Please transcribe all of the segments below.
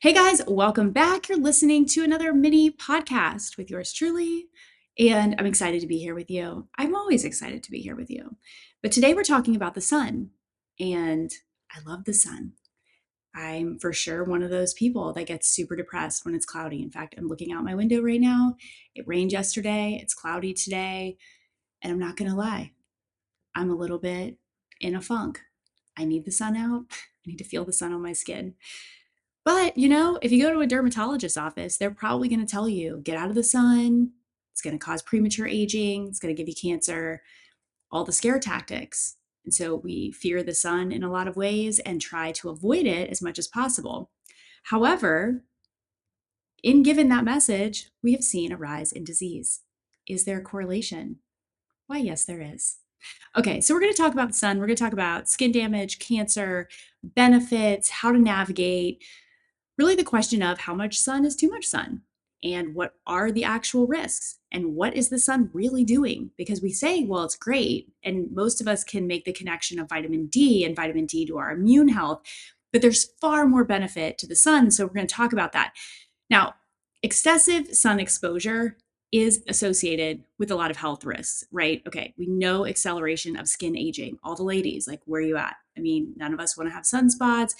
Hey guys, welcome back. You're listening to another mini podcast with yours truly, and I'm excited to be here with you. I'm always excited to be here with you. But today we're talking about the sun, and I love the sun. I'm for sure one of those people that gets super depressed when it's cloudy. In fact, I'm looking out my window right now. It rained yesterday, it's cloudy today, and I'm not going to lie, I'm a little bit in a funk. I need the sun out. I need to feel the sun on my skin. But, if you go to a dermatologist's office, they're probably going to tell you get out of the sun. It's going to cause premature aging. It's going to give you cancer, all the scare tactics. And so we fear the sun in a lot of ways and try to avoid it as much as possible. However, in given that message, we have seen a rise in disease. Is there a correlation? Why, yes, there is. Okay, so we're going to talk about the sun. We're going to talk about skin damage, cancer, benefits, how to navigate, really the question of how much sun is too much sun and what are the actual risks and what is the sun really doing? Because we say, well, it's great. And most of us can make the connection of vitamin D and vitamin D to our immune health, but there's far more benefit to the sun. So we're going to talk about that. Now, excessive sun exposure is associated with a lot of health risks, right? Okay, we know acceleration of skin aging. All the ladies, like, where are you at? I mean, none of us want to have sunspots.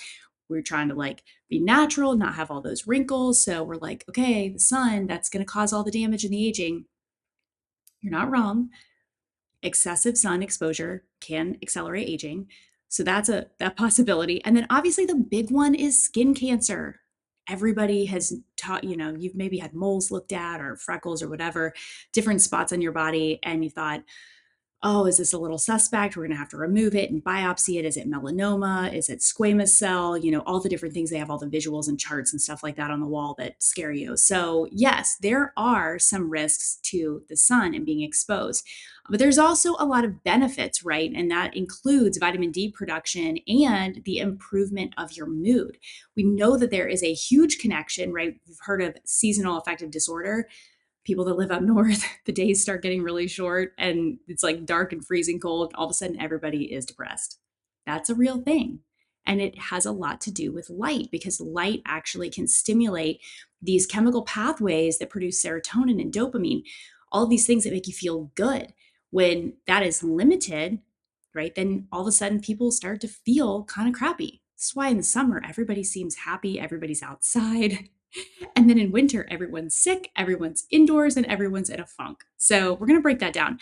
We're trying to be natural, not have all those wrinkles. So we're like, okay, the sun, that's going to cause all the damage and the aging. You're not wrong. Excessive sun exposure can accelerate aging. So that's that possibility. And then obviously the big one is skin cancer. Everybody has taught, you've maybe had moles looked at or freckles or whatever, different spots on your body. And you thought, oh, is this a little suspect? We're going to have to remove it and biopsy it. Is it melanoma? Is it squamous cell? All the different things. They have all the visuals and charts and stuff like that on the wall that scare you. So yes, there are some risks to the sun and being exposed, but there's also a lot of benefits, right? And that includes vitamin D production and the improvement of your mood. We know that there is a huge connection, right? We've heard of seasonal affective disorder. People that live up north, the days start getting really short and it's like dark and freezing cold. All of a sudden, everybody is depressed. That's a real thing. And it has a lot to do with light because light actually can stimulate these chemical pathways that produce serotonin and dopamine, all of these things that make you feel good. When that is limited, right, then all of a sudden people start to feel kind of crappy. That's why in the summer, everybody seems happy, everybody's outside. And then in winter, everyone's sick, everyone's indoors, and everyone's in a funk. So we're going to break that down.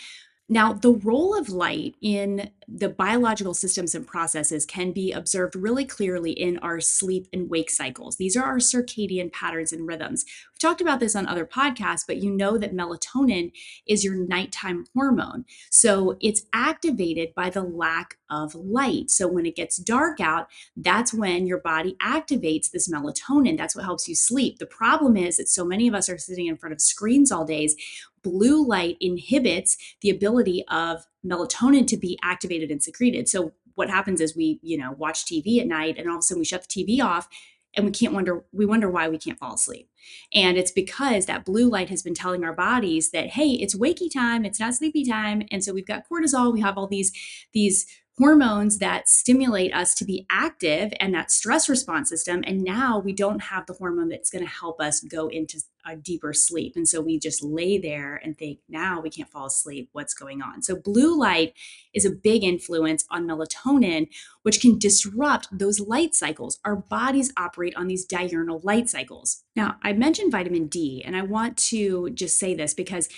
Now, the role of light in the biological systems and processes can be observed really clearly in our sleep and wake cycles. These are our circadian patterns and rhythms. We've talked about this on other podcasts, but you know that melatonin is your nighttime hormone. So it's activated by the lack of light. So when it gets dark out, that's when your body activates this melatonin. That's what helps you sleep. The problem is that so many of us are sitting in front of screens all days. Blue light inhibits the ability of melatonin to be activated and secreted. So what happens is we, watch TV at night and all of a sudden we shut the TV off and we wonder why we can't fall asleep. And it's because that blue light has been telling our bodies that, hey, it's wakey time, it's not sleepy time. And so we've got cortisol, we have all these hormones that stimulate us to be active and that stress response system. And now we don't have the hormone that's going to help us go into a deeper sleep. And so we just lay there and think, now we can't fall asleep. What's going on? So blue light is a big influence on melatonin, which can disrupt those light cycles. Our bodies operate on these diurnal light cycles. Now, I mentioned vitamin D, and I want to just say this because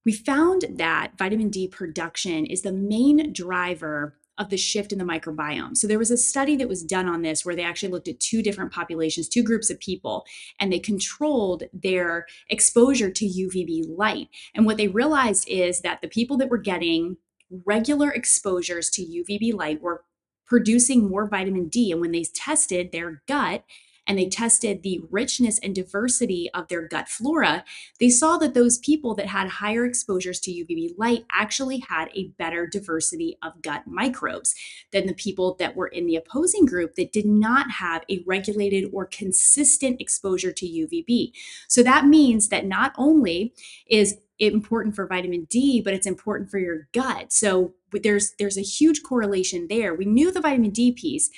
we found that vitamin D production is the main driver of the shift in the microbiome. So there was a study that was done on this where they actually looked at two different populations, two groups of people, and they controlled their exposure to UVB light. And what they realized is that the people that were getting regular exposures to UVB light were producing more vitamin D. And when they tested their gut, and they tested the richness and diversity of their gut flora, they saw that those people that had higher exposures to UVB light actually had a better diversity of gut microbes than the people that were in the opposing group that did not have a regulated or consistent exposure to UVB. So that means that not only is it important for vitamin D, but it's important for your gut. So there's a huge correlation there. We knew the vitamin D piece,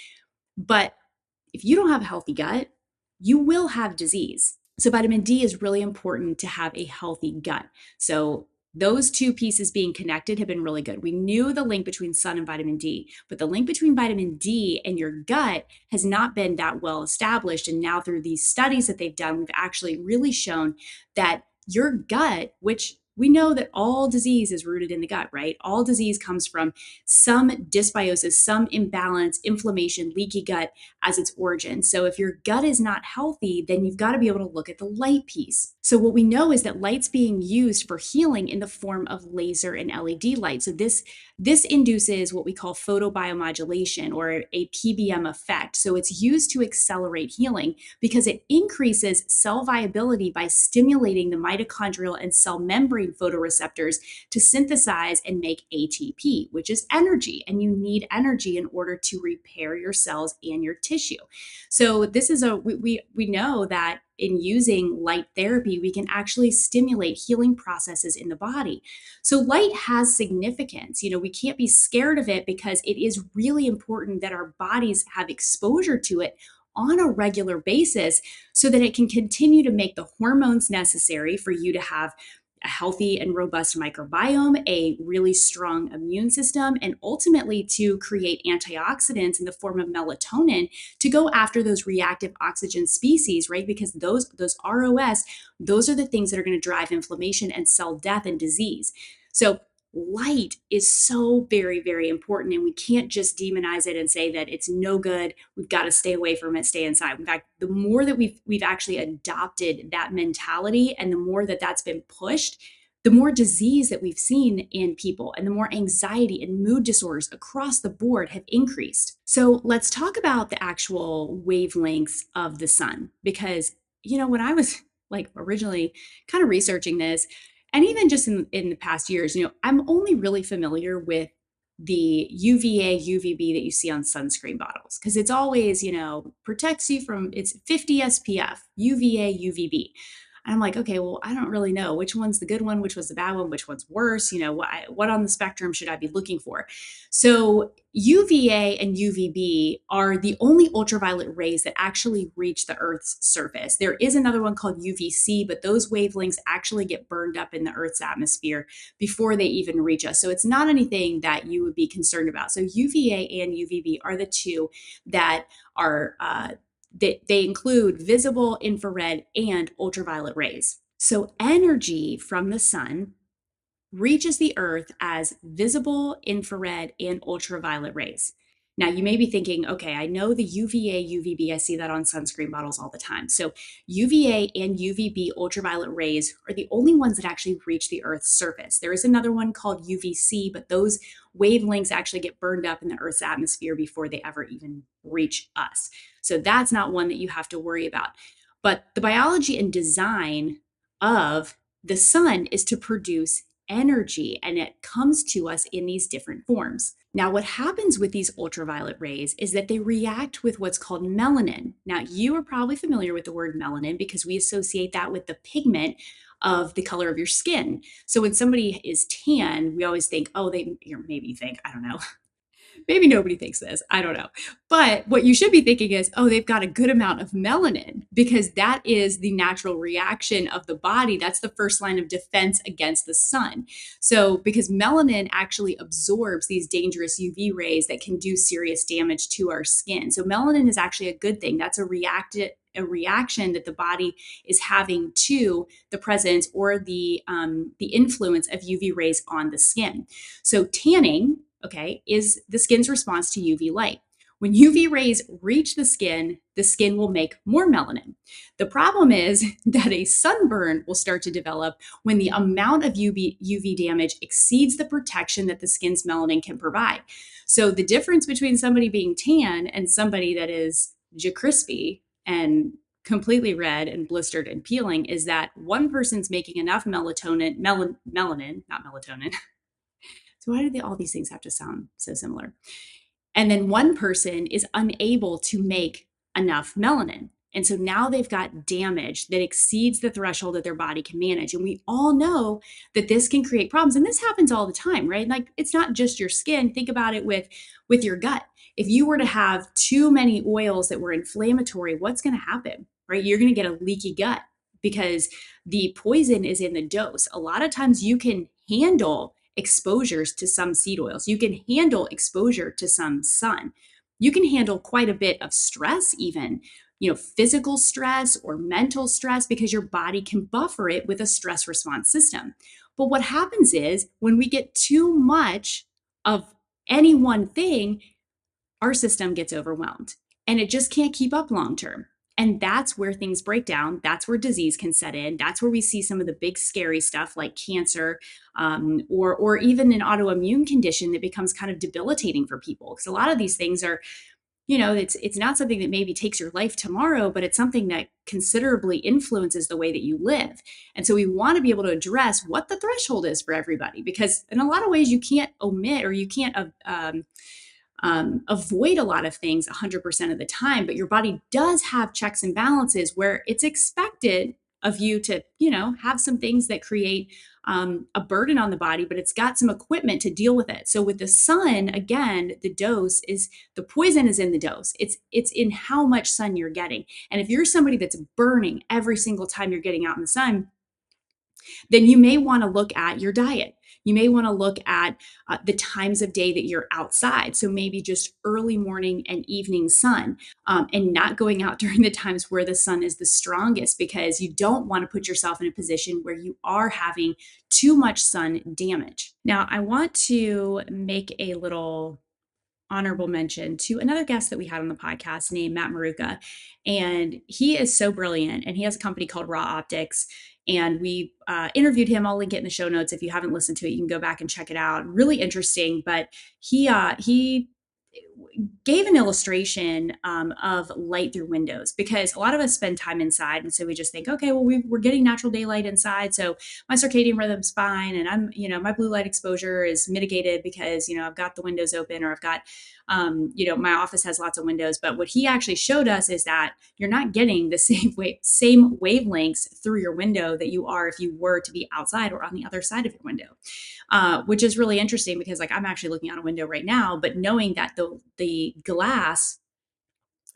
but if you don't have a healthy gut, you will have disease. So vitamin D is really important to have a healthy gut. So those two pieces being connected have been really good. We knew the link between sun and vitamin D, but the link between vitamin D and your gut has not been that well established. And now through these studies that they've done, we've actually really shown that your gut, which we know that all disease is rooted in the gut, right? All disease comes from some dysbiosis, some imbalance, inflammation, leaky gut as its origin. So if your gut is not healthy, then you've got to be able to look at the light piece. So what we know is that light's being used for healing in the form of laser and LED light. So this induces what we call photobiomodulation, or a PBM effect. So it's used to accelerate healing because it increases cell viability by stimulating the mitochondrial and cell membrane photoreceptors to synthesize and make ATP, which is energy. And you need energy in order to repair your cells and your tissue. So this is we know that in using light therapy, we can actually stimulate healing processes in the body. So light has significance. We can't be scared of it because it is really important that our bodies have exposure to it on a regular basis so that it can continue to make the hormones necessary for you to have a healthy and robust microbiome, a really strong immune system, and ultimately to create antioxidants in the form of melatonin to go after those reactive oxygen species, right? Because those ROS, those are the things that are going to drive inflammation and cell death and disease. So light is so very, very important, and we can't just demonize it and say that it's no good. We've got to stay away from it, stay inside. In fact, the more that we've actually adopted that mentality, and the more that that's been pushed, the more disease that we've seen in people, and the more anxiety and mood disorders across the board have increased. So let's talk about the actual wavelengths of the sun, because when I was originally kind of researching this, and even just in the past years, I'm only really familiar with the UVA, UVB that you see on sunscreen bottles, because it's always, protects you from, it's 50 SPF, UVA, UVB. And I'm like, okay, well, I don't really know which one's the good one, which was the bad one, which one's worse, what on the spectrum should I be looking for? So UVA and UVB are the only ultraviolet rays that actually reach the Earth's surface. There is another one called UVC, but those wavelengths actually get burned up in the Earth's atmosphere before they even reach us. So it's not anything that you would be concerned about. So UVA and UVB are the two that are they include visible, infrared, and ultraviolet rays. So energy from the sun reaches the Earth as visible, infrared, and ultraviolet rays. Now, you may be thinking, okay, I know the UVA, UVB, I see that on sunscreen bottles all the time. So UVA and UVB ultraviolet rays are the only ones that actually reach the Earth's surface. There is another one called UVC, but those wavelengths actually get burned up in the Earth's atmosphere before they ever even reach us. So that's not one that you have to worry about. But the biology and design of the sun is to produce energy, and it comes to us in these different forms. Now, what happens with these ultraviolet rays is that they react with what's called melanin. Now, you are probably familiar with the word melanin because we associate that with the pigment of the color of your skin. So when somebody is tan, we always think, oh, maybe you think, I don't know, maybe nobody thinks this, I don't know. But what you should be thinking is, oh, they've got a good amount of melanin, because that is the natural reaction of the body. That's the first line of defense against the sun. So because melanin actually absorbs these dangerous UV rays that can do serious damage to our skin. So melanin is actually a good thing. That's a reaction that the body is having to the presence or the influence of UV rays on the skin. So tanning, okay, is the skin's response to UV light. When UV rays reach the skin will make more melanin. The problem is that a sunburn will start to develop when the amount of UV damage exceeds the protection that the skin's melanin can provide. So the difference between somebody being tan and somebody that is crispy and completely red and blistered and peeling is that one person's making enough melanin, not melatonin. So why do all these things have to sound so similar? And then one person is unable to make enough melanin. And so now they've got damage that exceeds the threshold that their body can manage. And we all know that this can create problems. And this happens all the time, right? Like, it's not just your skin. Think about it with your gut. If you were to have too many oils that were inflammatory, what's going to happen, right? You're going to get a leaky gut because the poison is in the dose. A lot of times you can handle exposures to some seed oils. You can handle exposure to some sun. You can handle quite a bit of stress, even, physical stress or mental stress, because your body can buffer it with a stress response system. But what happens is when we get too much of any one thing, our system gets overwhelmed and it just can't keep up long term. And that's where things break down. That's where disease can set in. That's where we see some of the big scary stuff like cancer, or even an autoimmune condition that becomes kind of debilitating for people. Because a lot of these things are, it's not something that maybe takes your life tomorrow, but it's something that considerably influences the way that you live. And so we want to be able to address what the threshold is for everybody, because in a lot of ways you can't omit, or you can't avoid a lot of things 100% of the time, but your body does have checks and balances where it's expected of you to, have some things that create a burden on the body, but it's got some equipment to deal with it. So with the sun, again, the poison is in the dose. It's in how much sun you're getting. And if you're somebody that's burning every single time you're getting out in the sun, then you may want to look at your diet. You may want to look at the times of day that you're outside. So maybe just early morning and evening sun, and not going out during the times where the sun is the strongest, because you don't want to put yourself in a position where you are having too much sun damage. Now, I want to make a little honorable mention to another guest that we had on the podcast named Matt Maruka. And he is so brilliant. And he has a company called Raw Optics. And we interviewed him. I'll link it in the show notes. If you haven't listened to it, you can go back and check it out. Really interesting. But he gave an illustration of light through windows, because a lot of us spend time inside. And so we just think, okay, well, we're getting natural daylight inside. So my circadian rhythm's fine. And I'm, my blue light exposure is mitigated because, I've got the windows open, or I've got, my office has lots of windows. But what he actually showed us is that you're not getting the same wavelengths through your window that you are if you were to be outside or on the other side of your window, which is really interesting, because like I'm actually looking out a window right now, but knowing that the glass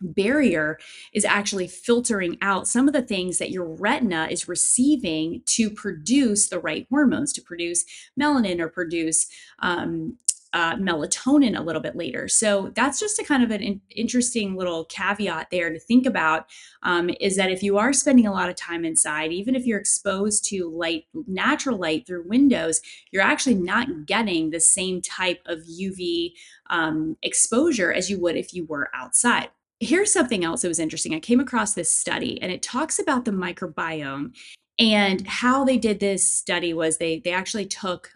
barrier is actually filtering out some of the things that your retina is receiving to produce the right hormones, to produce melanin, or produce melatonin a little bit later. So that's just a kind of an interesting little caveat there to think about, is that if you are spending a lot of time inside, even if you're exposed to natural light through windows, you're actually not getting the same type of UV exposure as you would if you were outside. Here's something else that was interesting. I came across this study, and it talks about the microbiome, and how they did this study was they actually took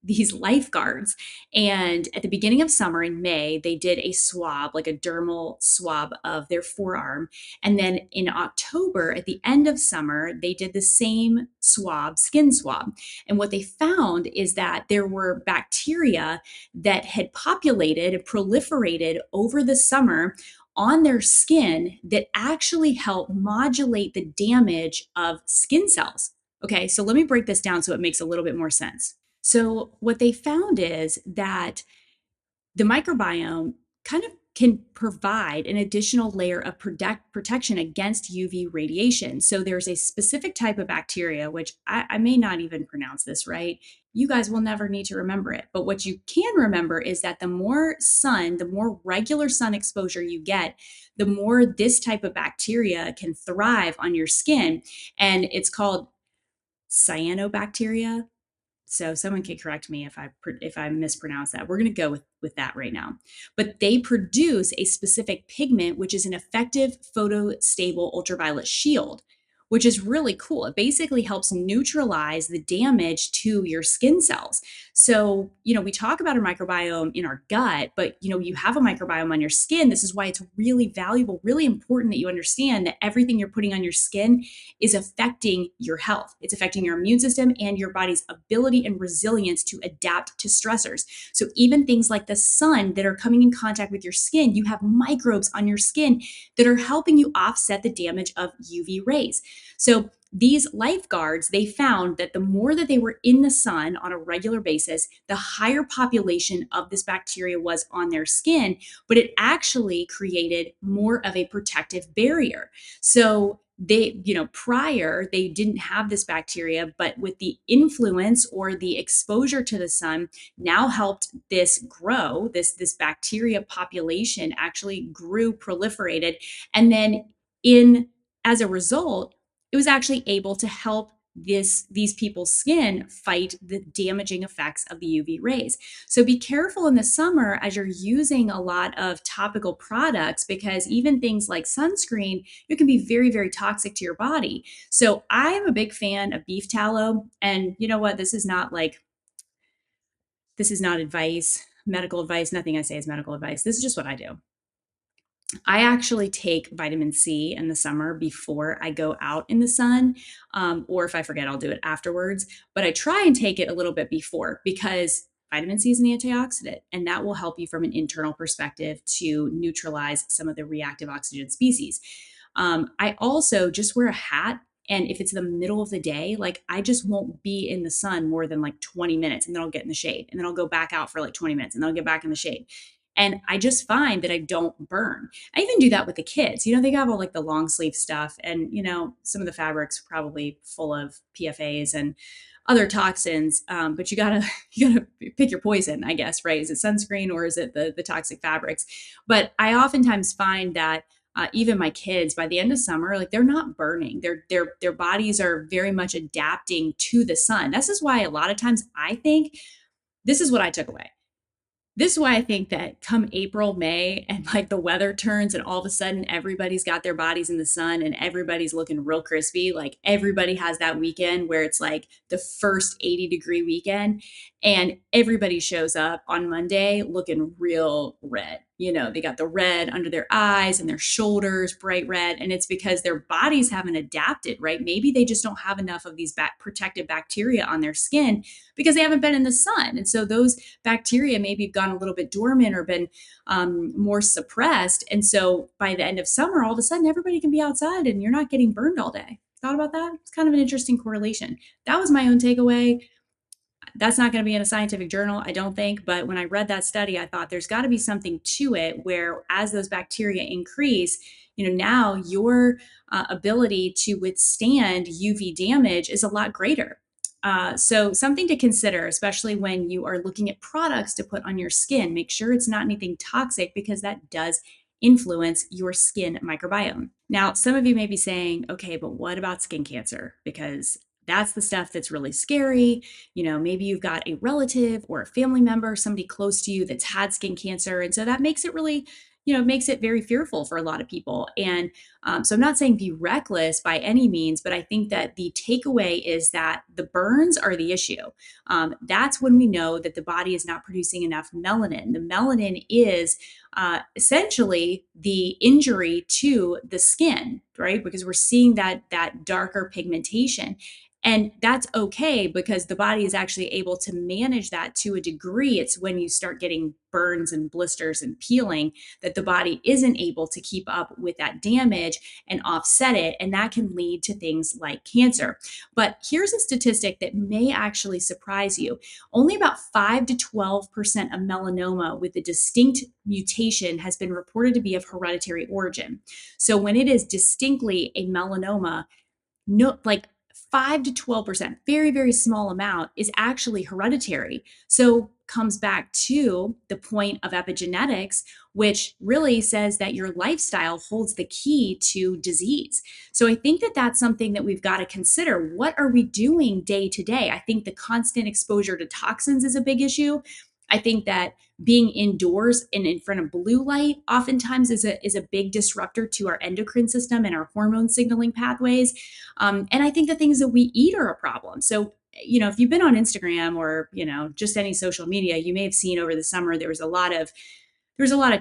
these lifeguards, and at the beginning of summer in May, they did a swab, like a dermal swab of their forearm. And then in October, at the end of summer, they did the same swab, skin swab. And what they found is that there were bacteria that had populated and proliferated over the summer on their skin that actually help modulate the damage of skin cells. Okay, so let me break this down so it makes a little bit more sense. So what they found is that the microbiome kind of can provide an additional layer of protection against UV radiation. So there's a specific type of bacteria, which I may not even pronounce this right. You guys will never need to remember it. But what you can remember is that the more regular sun exposure you get, the more this type of bacteria can thrive on your skin. And it's called cyanobacteria. So someone can correct me if I mispronounce that. We're going to go with that right now. But they produce a specific pigment, which is an effective photostable ultraviolet shield, which is really cool. It basically helps neutralize the damage to your skin cells. So, we talk about our microbiome in our gut, but, you have a microbiome on your skin. This is why it's really valuable, really important that you understand that everything you're putting on your skin is affecting your health. It's affecting your immune system and your body's ability and resilience to adapt to stressors. So even things like the sun that are coming in contact with your skin, you have microbes on your skin that are helping you offset the damage of UV rays. So these lifeguards, they found that the more that they were in the sun on a regular basis, the higher population of this bacteria was on their skin, but it actually created more of a protective barrier. So they, prior, they didn't have this bacteria, but with the influence or the exposure to the sun now helped this grow, this bacteria population actually grew, proliferated, and then in as a result, it was actually able to help these people's skin fight the damaging effects of the UV rays. So be careful in the summer as you're using a lot of topical products, because even things like sunscreen, it can be very, very toxic to your body. So I am a big fan of beef tallow. And you know what? This is not advice, medical advice. Nothing I say is medical advice. This is just what I do. I actually take vitamin C in the summer before I go out in the sun. Or if I forget, I'll do it afterwards. But I try and take it a little bit before, because vitamin C is an antioxidant, and that will help you from an internal perspective to neutralize some of the reactive oxygen species. I also just wear a hat. And if it's the middle of the day, like I just won't be in the sun more than like 20 minutes, and then I'll get in the shade, and then I'll go back out for like 20 minutes, and then I'll get back in the shade. And I just find that I don't burn. I even do that with the kids. They have all like the long sleeve stuff, and some of the fabrics probably full of PFAs and other toxins. But you gotta you gotta pick your poison, I guess, right? Is it sunscreen or is it the toxic fabrics? But I oftentimes find that even my kids, by the end of summer, like they're not burning. Their bodies are very much adapting to the sun. This is why a lot of times I think this is what I took away. This is why I think that come April, May, and like the weather turns and all of a sudden everybody's got their bodies in the sun and everybody's looking real crispy. Like everybody has that weekend where it's like the first 80-degree weekend, and everybody shows up on Monday looking real red. They got the red under their eyes and their shoulders, bright red. And it's because their bodies haven't adapted, right? Maybe they just don't have enough of these protective bacteria on their skin because they haven't been in the sun. And so those bacteria maybe have gone a little bit dormant or been more suppressed. And so by the end of summer, all of a sudden, everybody can be outside and you're not getting burned all day. Thought about that? It's kind of an interesting correlation. That was my own takeaway. That's not going to be in a scientific journal, I don't think. But when I read that study, I thought there's got to be something to it where as those bacteria increase, now your ability to withstand UV damage is a lot greater. So something to consider, especially when you are looking at products to put on your skin. Make sure it's not anything toxic, because that does influence your skin microbiome. Now, some of you may be saying, okay, but what about skin cancer? Because that's the stuff that's really scary. Maybe you've got a relative or a family member, somebody close to you that's had skin cancer. And so that makes it really, makes it very fearful for a lot of people. And so I'm not saying be reckless by any means, but I think that the takeaway is that the burns are the issue. That's when we know that the body is not producing enough melanin. The melanin is essentially the injury to the skin, right? Because we're seeing that darker pigmentation. And that's okay, because the body is actually able to manage that to a degree. It's when you start getting burns and blisters and peeling that the body isn't able to keep up with that damage and offset it. And that can lead to things like cancer. But here's a statistic that may actually surprise you. Only about 5 to 12% of melanoma with a distinct mutation has been reported to be of hereditary origin. So when it is distinctly a melanoma, no, like 5 to 12%, very, very small amount, is actually hereditary. So comes back to the point of epigenetics, which really says that your lifestyle holds the key to disease. So I think that that's something that we've got to consider. What are we doing day to day? I think the constant exposure to toxins is a big issue. I think that being indoors and in front of blue light oftentimes is a big disruptor to our endocrine system and our hormone signaling pathways. And I think the things that we eat are a problem. So, if you've been on Instagram or, just any social media, you may have seen over the summer, there was a lot of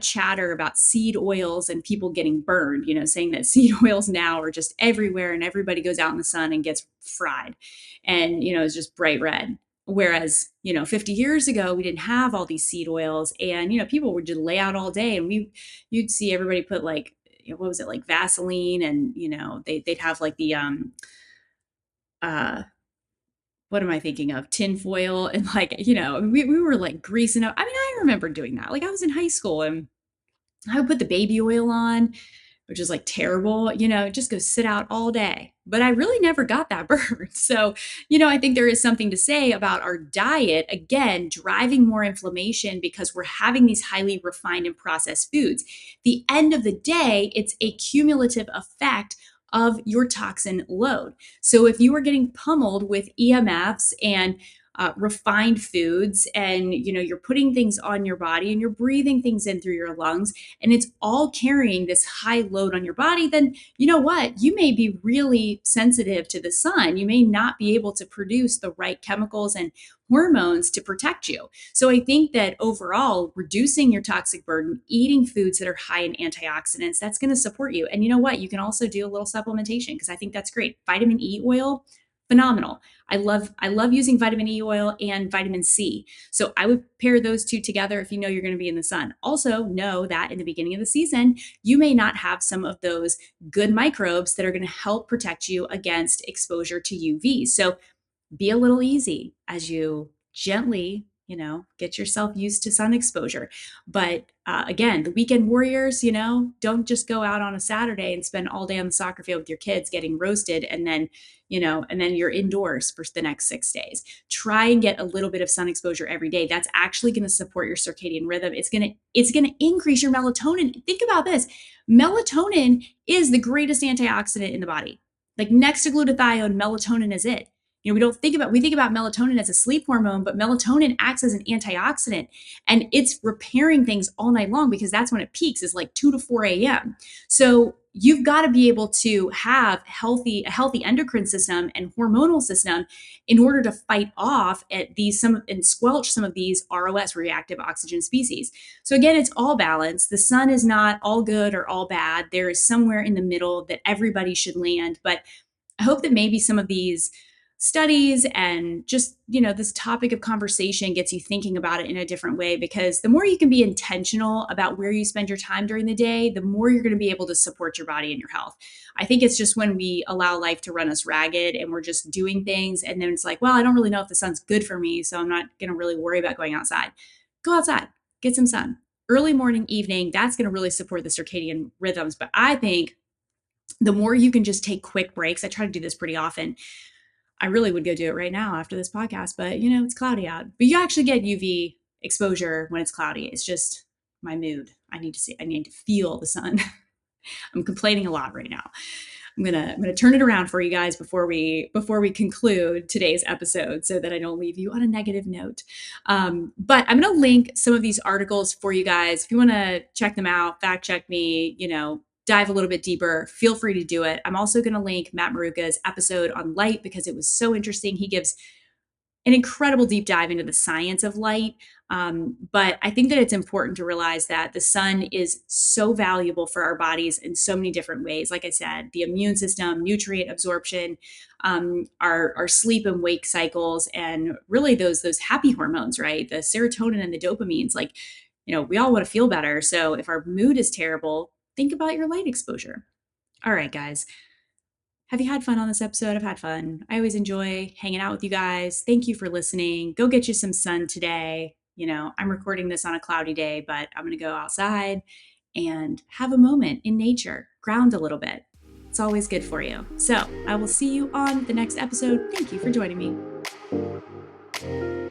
chatter about seed oils and people getting burned, saying that seed oils now are just everywhere and everybody goes out in the sun and gets fried. And, it's just bright red. Whereas, 50 years ago, we didn't have all these seed oils, and, people would just lay out all day, and you'd see everybody put like, what was it, like Vaseline, and, they'd have like the what am I thinking of? Tinfoil and like, we were like greasing up. I mean, I remember doing that. Like I was in high school and I would put the baby oil on, which is like terrible, just go sit out all day. But I really never got that burn. So, I think there is something to say about our diet, again, driving more inflammation because we're having these highly refined and processed foods. The end of the day, it's a cumulative effect of your toxin load. So if you are getting pummeled with EMFs and refined foods and you're putting things on your body and you're breathing things in through your lungs and it's all carrying this high load on your body, then you know what? You may be really sensitive to the sun. You may not be able to produce the right chemicals and hormones to protect you. So I think that overall, reducing your toxic burden, eating foods that are high in antioxidants, that's going to support you. And you know what? You can also do a little supplementation because I think that's great. Vitamin E oil, phenomenal. I love using vitamin E oil and vitamin C. So I would pair those two together if you know you're going to be in the sun. Also know that in the beginning of the season, you may not have some of those good microbes that are going to help protect you against exposure to UV. So be a little easy as you gently, get yourself used to sun exposure. But again, the weekend warriors, don't just go out on a Saturday and spend all day on the soccer field with your kids getting roasted and then, and then you're indoors for the next 6 days. Try and get a little bit of sun exposure every day. That's actually going to support your circadian rhythm. It's going to increase your melatonin. Think about this. Melatonin is the greatest antioxidant in the body. Like next to glutathione, melatonin is it. We think about melatonin as a sleep hormone, but melatonin acts as an antioxidant and it's repairing things all night long because that's when it peaks is like 2 to 4 a.m. So you've got to be able to have a healthy endocrine system and hormonal system in order to fight off and squelch some of these ROS, reactive oxygen species. So again, it's all balanced. The sun is not all good or all bad. There is somewhere in the middle that everybody should land. But I hope that maybe some of these studies and just, this topic of conversation gets you thinking about it in a different way, because the more you can be intentional about where you spend your time during the day, the more you're going to be able to support your body and your health. I think it's just when we allow life to run us ragged and we're just doing things and then it's like, well, I don't really know if the sun's good for me, so I'm not going to really worry about going outside. Go outside, get some sun. Early morning, evening, that's going to really support the circadian rhythms. But I think the more you can just take quick breaks, I try to do this pretty often. I really would go do it right now after this podcast, but it's cloudy out. But you actually get UV exposure when it's cloudy. It's just my mood. I need to feel the sun. I'm complaining a lot right now. I'm gonna turn it around for you guys before we conclude today's episode, so that I don't leave you on a negative note. But I'm gonna link some of these articles for you guys if you want to check them out. Fact check me. Dive a little bit deeper, feel free to do it. I'm also going to link Matt Maruka's episode on light because it was so interesting. He gives an incredible deep dive into the science of light. But I think that it's important to realize that the sun is so valuable for our bodies in so many different ways. Like I said, the immune system, nutrient absorption, our sleep and wake cycles, and really those happy hormones, right? The serotonin and the dopamines. Like, we all want to feel better. So if our mood is terrible, think about your light exposure. All right, guys. Have you had fun on this episode? I've had fun. I always enjoy hanging out with you guys. Thank you for listening. Go get you some sun today. I'm recording this on a cloudy day, but I'm going to go outside and have a moment in nature, ground a little bit. It's always good for you. So I will see you on the next episode. Thank you for joining me.